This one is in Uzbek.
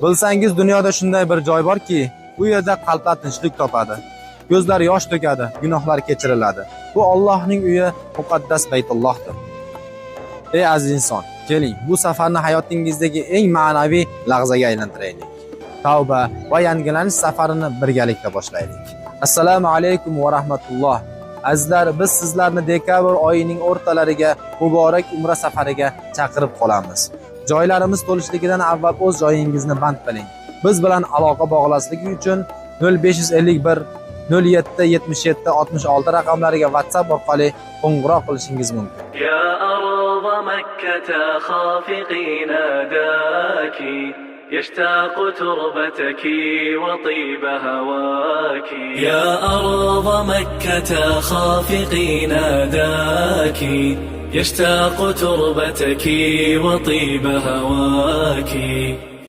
Bilsangiz dunyoda shunday bir joy borki, bu yerda qalblar tinchlik topadi. Ko'zlar yosh to'kadi, gunohlar kechiriladi. Bu Allohning uyi, muqaddas Baytullohdir. Ey aziz inson, keling, bu safarni hayotingizdagi eng ma'naviy lahzaga aylantiraylik. Tavba va yangilanish safarini birgalikda boshlaylik. Assalomu alaykum va rahmatulloh. Azizlar, biz sizlarni dekabr oyining o'rtalariga muborak umra safariga chaqirib qolamiz. Joylarimiz to'lishligidan avval o'z joyingizni band qiling. Biz bilan aloqa bog'lasligi uchun 0551 0777 66 raqamlariga WhatsApp orqali qo'ng'iroq qilishingiz mumkin. Ya arda Makkah khafiqi nadaki يشتاق تربتك وطيب هواك يا أرض مكة خافقي ناداك يشتاق تربتك وطيب هواك